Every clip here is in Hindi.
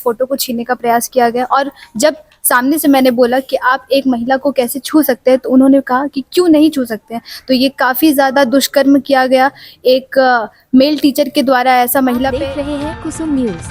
फ़ोटो को छीनने का प्रयास किया गया। और जब सामने से मैंने बोला कि आप एक महिला को कैसे छू सकते हैं, तो उन्होंने कहा कि क्यों नहीं छू सकते हैं। तो ये काफ़ी ज़्यादा दुष्कर्म किया गया एक मेल टीचर के द्वारा ऐसा महिला पे। देख रहे हैं कुसुम न्यूज़,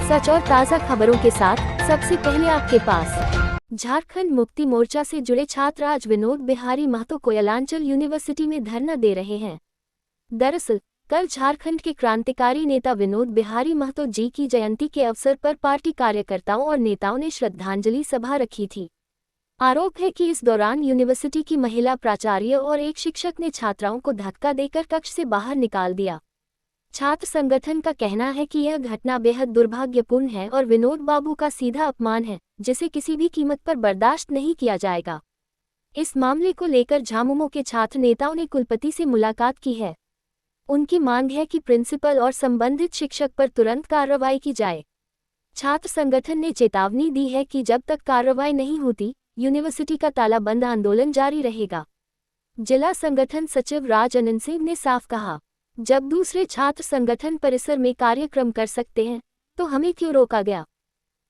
सच और ताज़ा खबरों के साथ सबसे पहले आपके पास। झारखंड मुक्ति मोर्चा से जुड़े छात्र आज विनोद बिहारी महतो कोयलांचल यूनिवर्सिटी में धरना दे रहे हैं। दरअसल कल झारखंड के क्रांतिकारी नेता विनोद बिहारी महतो जी की जयंती के अवसर पर पार्टी कार्यकर्ताओं और नेताओं ने श्रद्धांजलि सभा रखी थी। आरोप है कि इस दौरान यूनिवर्सिटी की महिला प्राचार्य और एक शिक्षक ने छात्राओं को धक्का देकर कक्ष से बाहर निकाल दिया। छात्र संगठन का कहना है कि यह घटना बेहद दुर्भाग्यपूर्ण है और विनोद बाबू का सीधा अपमान है, जिसे किसी भी कीमत पर बर्दाश्त नहीं किया जाएगा। इस मामले को लेकर झामुमो के छात्र नेताओं ने कुलपति से मुलाकात की है। उनकी मांग है कि प्रिंसिपल और संबंधित शिक्षक पर तुरंत कार्रवाई की जाए। छात्र संगठन ने चेतावनी दी है कि जब तक कार्रवाई नहीं होती, यूनिवर्सिटी का तालाबंद आंदोलन जारी रहेगा। जिला संगठन सचिव राज अनंत सिंह ने साफ कहा, जब दूसरे छात्र संगठन परिसर में कार्यक्रम कर सकते हैं, तो हमें क्यों रोका गया?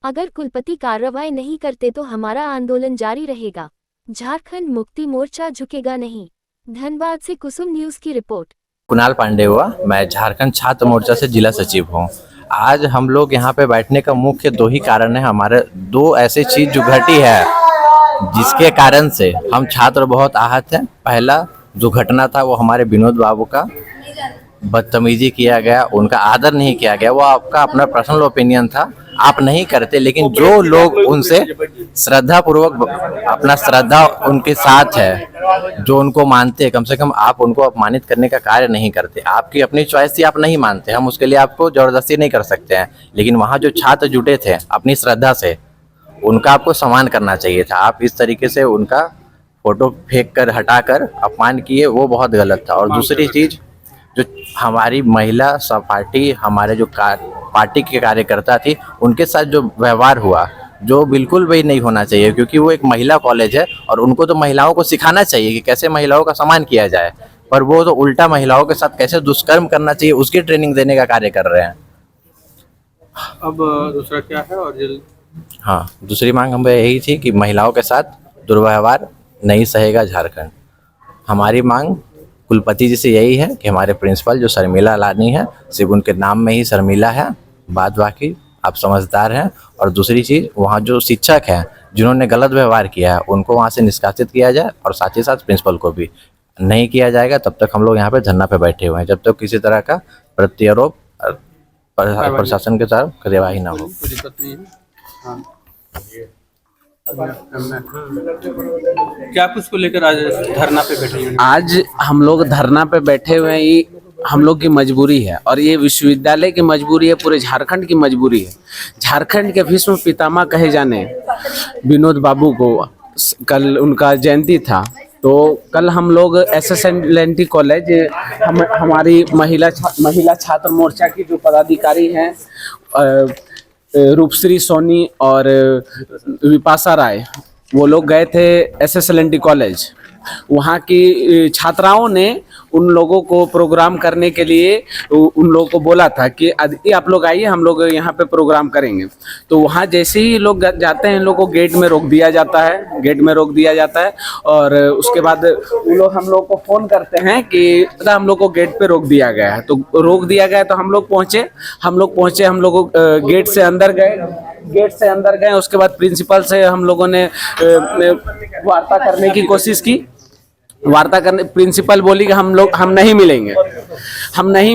अगर कुलपति कार्रवाई नहीं करते तो हमारा आंदोलन जारी रहेगा। झारखंड मुक्ति मोर्चा झुकेगा नहीं। धनबाद से कुसुम न्यूज़ की रिपोर्ट। कुणाल पांडे हुआ, मैं झारखंड छात्र मोर्चा से जिला सचिव हूँ। आज हम लोग यहाँ पे बैठने का मुख्य दो ही कारण है। हमारे दो ऐसी चीज जो घटी है जिसके कारण से हम छात्र बहुत आहत हैं। पहला जो घटना था वो हमारे विनोद बाबू का बदतमीजी किया गया, उनका आदर नहीं किया गया। वो आपका अपना पर्सनल ओपिनियन था, आप नहीं करते, लेकिन जो लोग उनसे श्रद्धा पूर्वक अपना श्रद्धा उनके साथ है, जो उनको मानते हैं, कम से कम आप उनको अपमानित करने का कार्य नहीं करते। आपकी अपनी चॉइस थी, आप नहीं मानते, हम उसके लिए आपको जबरदस्ती नहीं कर सकते हैं। लेकिन वहाँ जो छात्र जुटे थे अपनी श्रद्धा से, उनका आपको सम्मान करना चाहिए था। आप इस तरीके से उनका फोटो फेंक कर हटा कर अपमान किए, वो बहुत गलत था। और दूसरी चीज़, जो हमारी महिला सब पार्टी, हमारे जो पार्टी के कार्यकर्ता थी, उनके साथ जो व्यवहार हुआ, जो बिल्कुल भी नहीं होना चाहिए, क्योंकि वो एक महिला कॉलेज है और उनको तो महिलाओं को सिखाना चाहिए कि कैसे महिलाओं का सम्मान किया जाए। पर वो तो उल्टा महिलाओं के साथ कैसे दुष्कर्म करना चाहिए उसकी ट्रेनिंग देने का कार्य कर रहे हैं। अब दूसरा क्या है? और हाँ, दूसरी मांग हमें यही थी कि महिलाओं के साथ दुर्व्यवहार नहीं सहेगा झारखंड। हमारी मांग कुलपति जी से यही है कि हमारे प्रिंसिपल जो शर्मिला लानी है, सिर्फ उनके नाम में ही शर्मिला है, बाद बाकी आप समझदार हैं। और दूसरी चीज़, वहाँ जो शिक्षक हैं जिन्होंने गलत व्यवहार किया है, उनको वहाँ से निष्कासित किया जाए और साथ ही साथ प्रिंसिपल को भी। नहीं किया जाएगा तब तक हम लोग यहाँ पे धरना पे बैठे हुए हैं, जब तक किसी तरह का प्रत्यारोप प्रशासन के तरफ कार्यवाही ना हो। क्या कुछ को लेकर आज धरना पे बैठे हैं? आज हम लोग धरना पे बैठे हुए हैं, ये हम लोग की मजबूरी है और ये विश्वविद्यालय की मजबूरी है, पूरे झारखंड की मजबूरी है। झारखंड के भीष्म पितामह कहे जाने विनोद बाबू को कल उनका जयंती था, तो कल हम लोग SSLNT कॉलेज, हमारी महिला छात्र मोर्चा की जो पदाधिकारी हैं, रूपश्री सोनी और विपाशा राय, वो लोग गए थे SSLNT कॉलेज। वहाँ की छात्राओं ने उन लोगों को प्रोग्राम करने के लिए उन लोगों को बोला था कि आप लोग आइए, हम लोग यहाँ पे प्रोग्राम करेंगे। तो वहाँ जैसे ही लोग जाते हैं, इन लोगों को गेट में रोक दिया जाता है, और उसके बाद वो लोग हम लोग को फ़ोन करते हैं कि हम लोग को गेट पे रोक दिया गया है। तो रोक दिया गया तो हम लोग पहुँचे, हम लोग गेट से अंदर गए। उसके बाद प्रिंसिपल से हम लोगों ने वार्ता करने की कोशिश की। प्रिंसिपल बोली कि हम नहीं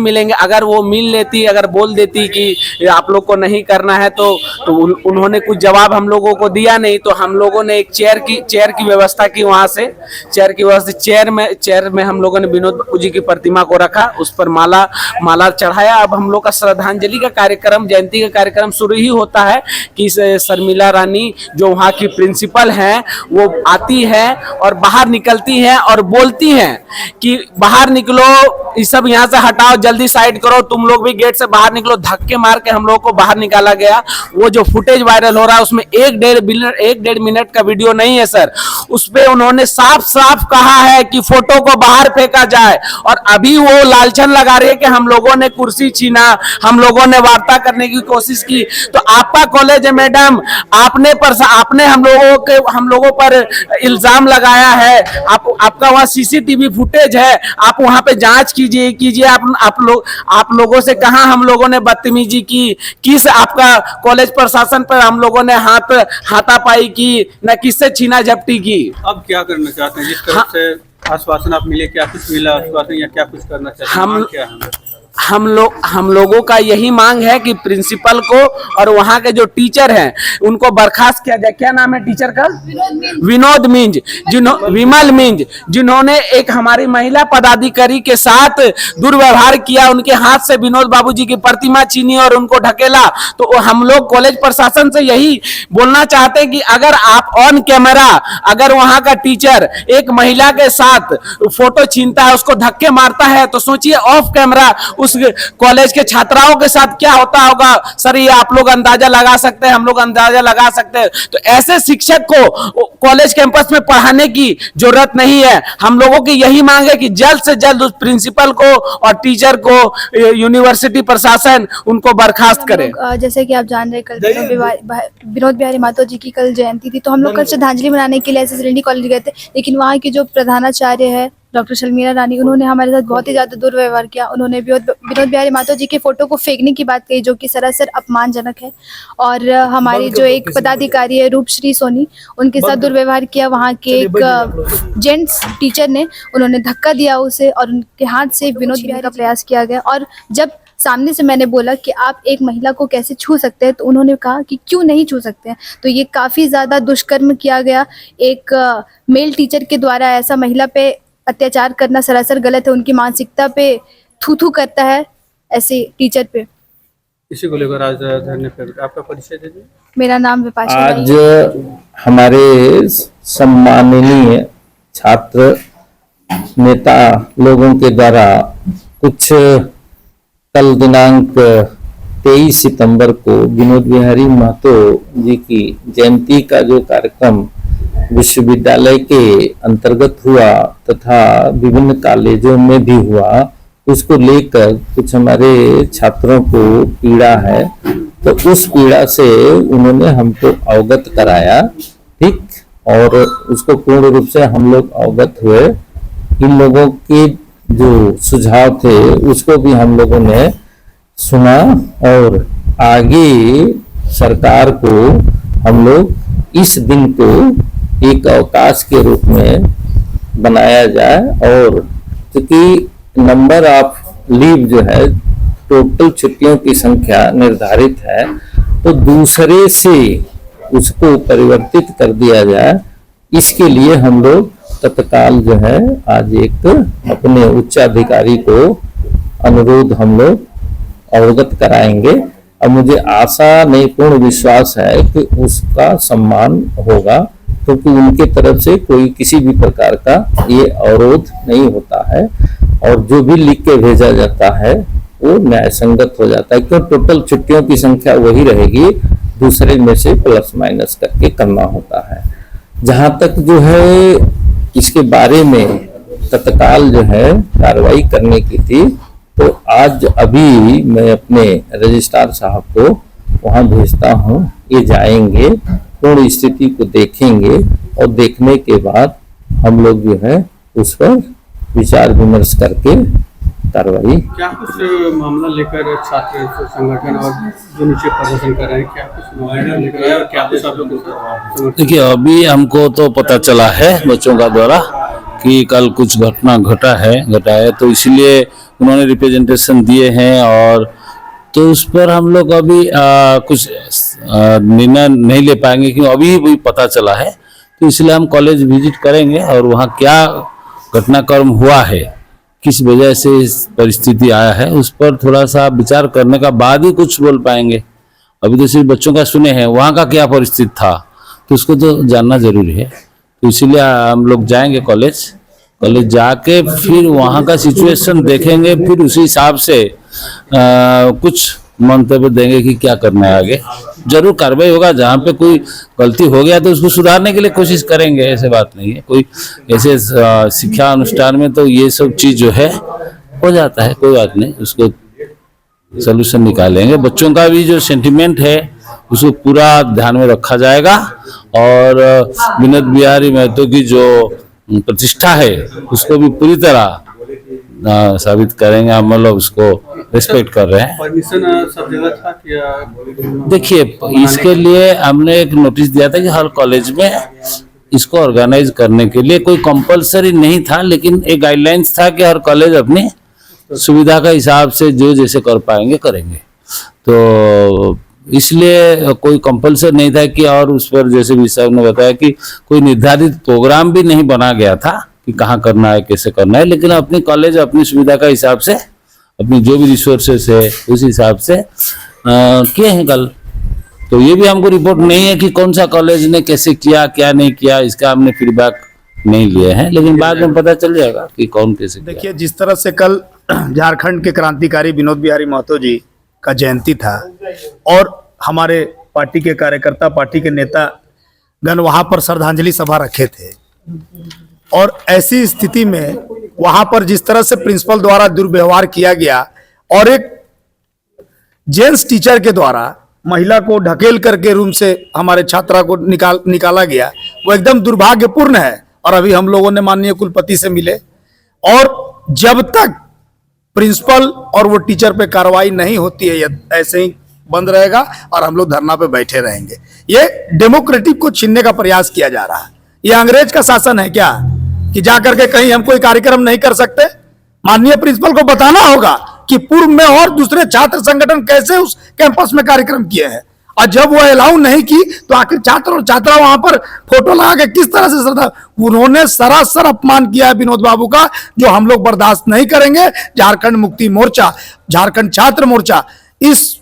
मिलेंगे। अगर वो मिल लेती, अगर बोल देती कि आप लोग को नहीं करना है, तो उन्होंने कुछ जवाब हम लोगों को दिया नहीं। तो हम लोगों ने एक चेयर की व्यवस्था की, वहाँ से चेयर में हम लोगों ने विनोद बाबू जी की प्रतिमा को रखा, उस पर माला चढ़ाया। अब हम लोग का श्रद्धांजलि का कार्यक्रम, जयंती का कार्यक्रम शुरू ही होता है कि शर्मिला रानी जो वहाँ की प्रिंसिपल हैं, वो आती है और बाहर निकलती हैं और बोलती हैं कि बाहर निकलो, ये सब यहाँ से हटाओ, जल्दी साइड करो, तुम लोग भी गेट से बाहर निकलो, धक्के मार के हम लोग को बाहर निकाला गया। वो जो फुटेज वायरल हो रहा है उसमें 1-1.5 मिनट का वीडियो नहीं है सर। उसपे उन्होंने साफ साफ कहा है कि फोटो को बाहर फेंका जाए, और अभी वो लालछन लगा रही है कि हम लोगों ने कुर्सी छीना, हम लोगों ने वार्ता करने की कोशिश की। तो आपका कॉलेज है मैडम, आपने हम लोगों पर इल्जाम लगाया है। आपका वहाँ सीसीटीवी फुटेज है, आप वहाँ पे जांच कीजिए। आप लोगों से कहा हम लोगों ने बदतमीजी की, किस आपका कॉलेज प्रशासन पर हम लोगों ने हाथापाई की, न किससे छीना झपटी की। अब क्या करना चाहते हैं? जिस तरह से आश्वासन आप मिले, क्या कुछ मिला आश्वासन, या क्या कुछ करना चाहते हैं? मांग क्या है? हम लोगों का यही मांग है कि प्रिंसिपल को और वहाँ के जो टीचर हैं उनको बर्खास्त किया जाए। क्या नाम है टीचर का? विनोद मिंज, विमल मिंज, जिन्होंने एक हमारी महिला पदाधिकारी के साथ दुर्व्यवहार किया, उनके हाथ से विनोद बाबूजी की प्रतिमा छीनी और उनको ढकेला। तो हम लोग कॉलेज प्रशासन से यही बोलना चाहते हैं कि अगर आप ऑन कैमरा, अगर वहाँ का टीचर एक महिला के साथ फोटो छीनता है, उसको धक्के मारता है, तो सोचिए ऑफ कैमरा उस कॉलेज के छात्राओं के साथ क्या होता होगा। सर ये आप लोग अंदाजा लगा सकते हैं, हम लोग अंदाजा लगा सकते हैं। तो ऐसे शिक्षक को कॉलेज कैंपस में पढ़ाने की जरूरत नहीं है। हम लोगों की यही मांग है कि जल्द से जल्द उस प्रिंसिपल को और टीचर को, यूनिवर्सिटी प्रशासन उनको बर्खास्त करे। जैसे कि आप जान रहे कल विनोद बिहारी महतो जी की कल जयंती थी, तो हम लोग कल श्रद्धांजलि मनाने के लिए SSLD कॉलेज गए थे। लेकिन वहाँ की जो प्रधानाचार्य है डॉक्टर शर्मिला रानी, उन्होंने हमारे साथ बहुत ही ज्यादा दुर्व्यवहार किया। उन्होंने विनोद बिहारी महतो जी के फोटो को फेंकने की बात कही, जो कि सरासर अपमानजनक है। और हमारी जो एक पदाधिकारी है रूपश्री सोनी, उनके साथ दुर्व्यवहार किया। वहाँ के एक जेंट्स टीचर ने, उन्होंने धक्का दिया उसे और उनके हाथ से विनोद बिहारी का प्रयास किया गया। और जब सामने से मैंने बोला कि आप एक महिला को कैसे छू सकते हैं, तो उन्होंने कहा कि क्यों नहीं छू सकते हैं। तो ये काफ़ी ज़्यादा दुष्कर्म किया गया। एक मेल टीचर के द्वारा ऐसा महिला पे अत्याचार करना सरासर गलत है। उनकी मानसिकता पे थू करता है ऐसे टीचर पे। इसी को लेकर आज धरने पे आपका परिचय दीजिए। मेरा नाम विपाशा आज हमारे सम्माननीय छात्र नेता लोगों के द्वारा कुछ कल दिनांक 23 सितंबर को विनोद बिहारी महतो जी की जयंती का जो कार्यक्रम विश्वविद्यालय के अंतर्गत हुआ तथा विभिन्न कॉलेजों में भी हुआ, उसको लेकर कुछ हमारे छात्रों को पीड़ा है। तो उस पीड़ा से उन्होंने हमको अवगत कराया, ठीक, और उसको पूर्ण रूप से हम लोग अवगत हुए। इन लोगों के जो सुझाव थे उसको भी हम लोगों ने सुना और आगे सरकार को हम लोग इस दिन को एक अवकाश के रूप में बनाया जाए। और क्योंकि नंबर ऑफ लीव जो है, टोटल छुट्टियों की संख्या निर्धारित है, तो दूसरे से उसको परिवर्तित कर दिया जाए। इसके लिए हम लोग तत्काल जो है आज एक अपने उच्चाधिकारी को अनुरोध हम लोग अवगत कराएंगे। और मुझे आशा नहीं पूर्ण विश्वास है कि उसका सम्मान होगा, क्योंकि उनके तरफ से कोई किसी भी प्रकार का ये अवरोध नहीं होता है और जो भी लिख के भेजा जाता है वो न्याय संगत हो जाता है। क्यों, टोटल छुट्टियों की संख्या वही रहेगी, दूसरे में से प्लस माइनस करके करना होता है। जहां तक जो है इसके बारे में तत्काल जो है कार्रवाई करने की थी, तो आज अभी मैं अपने रजिस्ट्रार साहब को वहां भेजता हूं। ये जाएंगे, पूर्ण स्थिति को देखेंगे और देखने के बाद हम लोग जो है उस पर विचार विमर्श करके कार्रवाई। क्या कुछ मामला लेकर छात्र संगठन और जो नीचे प्रदर्शन कर रहे हैं, क्या कुछ मामला लेकर और क्या कुछ आप लोग? देखिए, अभी हमको तो पता चला है बच्चों का द्वारा कि कल कुछ घटना घटा है, तो इसलिए उन्होंने रिप्रेजेंटेशन दिए हैं। और तो उस पर हम लोग अभी कुछ निर्णय नहीं ले पाएंगे क्योंकि अभी भी पता चला है। तो इसलिए हम कॉलेज विजिट करेंगे और वहाँ क्या घटनाक्रम हुआ है, किस वजह से इस परिस्थिति आया है, उस पर थोड़ा सा विचार करने का बाद ही कुछ बोल पाएंगे। अभी तो सिर्फ बच्चों का सुने हैं, वहाँ का क्या परिस्थिति था तो उसको तो जानना जरूरी है। तो इसीलिए हम लोग जाएंगे कॉलेज कॉलेज जाके फिर वहाँ का सिचुएशन देखेंगे, फिर उसी हिसाब से कुछ मंतव्य देंगे कि क्या करना है आगे। जरूर कार्रवाई होगा, जहाँ पे कोई गलती हो गया तो उसको सुधारने के लिए कोशिश करेंगे, ऐसे बात नहीं है। कोई ऐसे शिक्षा अनुष्ठान में तो ये सब चीज जो है हो जाता है, कोई बात नहीं, उसको सोल्यूशन निकालेंगे। बच्चों का भी जो सेंटिमेंट है उसको पूरा ध्यान में रखा जाएगा और विनोद बिहारी महतो की जो प्रतिष्ठा है उसको भी पूरी तरह साबित करेंगे। हम लोग उसको रिस्पेक्ट कर रहे हैं। परमिशन सब जगह था क्या? देखिए, इसके लिए हमने एक नोटिस दिया था कि हर कॉलेज में इसको ऑर्गेनाइज करने के लिए कोई कंपलसरी नहीं था, लेकिन एक गाइडलाइंस था कि हर कॉलेज अपनी सुविधा का हिसाब से जो जैसे कर पाएंगे करेंगे। तो इसलिए कोई कंपलसरी नहीं था कि, और उस पर जैसे भी साहब ने बताया कि कोई निर्धारित प्रोग्राम भी नहीं बना गया था कि कहाँ करना है कैसे करना है, लेकिन अपनी कॉलेज अपनी सुविधा का हिसाब से अपनी जो भी रिसोर्सेस है उस हिसाब से किए हैं कल। तो ये भी हमको रिपोर्ट नहीं है कि कौन सा कॉलेज ने कैसे किया क्या नहीं किया, इसका हमने फीडबैक नहीं लिए हैं, लेकिन बाद में पता चल जाएगा कि कौन कैसे किया। देखिए, जिस तरह से कल झारखंड के क्रांतिकारी विनोद बिहारी महतो जी का जयंती था और हमारे पार्टी के कार्यकर्ता, पार्टी के नेता गण वहां पर श्रद्धांजलि सभा रखे थे, और ऐसी स्थिति में वहां पर जिस तरह से प्रिंसिपल द्वारा दुर्व्यवहार किया गया और एक जेंट्स टीचर के द्वारा महिला को ढकेल करके रूम से हमारे छात्रा को निकाला गया, वो एकदम दुर्भाग्यपूर्ण है। और अभी हम लोगों ने माननीय कुलपति से मिले, और जब तक प्रिंसिपल और वो टीचर पे कार्रवाई नहीं होती है ऐसे ही बंद रहेगा और हम लोग धरना पे बैठे रहेंगे। ये डेमोक्रेटिक को छीनने का प्रयास किया जा रहा है। ये अंग्रेज का शासन है क्या कि जाकर के कहीं हम कोई कार्यक्रम नहीं कर सकते? माननीय प्रिंसिपल को बताना होगा कि पूर्व में और दूसरे छात्र संगठन कैसे उस कैंपस में कार्यक्रम किए हैं, और जब वो अलाउ नहीं की तो आखिर छात्र और छात्रा वहां पर फोटो लगा के किस तरह से श्रद्धा, उन्होंने सरासर अपमान किया है विनोद बाबू का, जो हम लोग बर्दाश्त नहीं करेंगे। झारखंड मुक्ति मोर्चा, झारखंड छात्र मोर्चा इस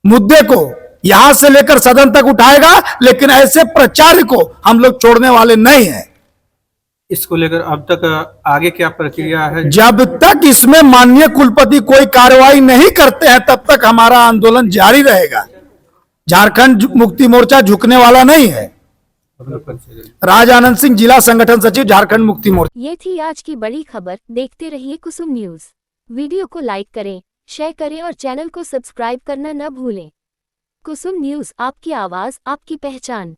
मुद्दे को यहां से लेकर सदन तक उठाएगा, लेकिन ऐसे प्रचार को हम लोग छोड़ने वाले नहीं हैं। इसको लेकर अब तक आगे क्या प्रक्रिया है? जब तक इसमें माननीय कुलपति कोई कार्रवाई नहीं करते हैं तब तक हमारा आंदोलन जारी रहेगा। झारखंड मुक्ति मोर्चा झुकने वाला नहीं है। राज आनंद सिंह, जिला संगठन सचिव, झारखंड मुक्ति मोर्चा। ये थी आज की बड़ी खबर। देखते रहिए कुसुम न्यूज। वीडियो को लाइक करें, शेयर करें और चैनल को सब्सक्राइब करना न भूलें। कुसुम न्यूज, आपकी आवाज, आपकी पहचान।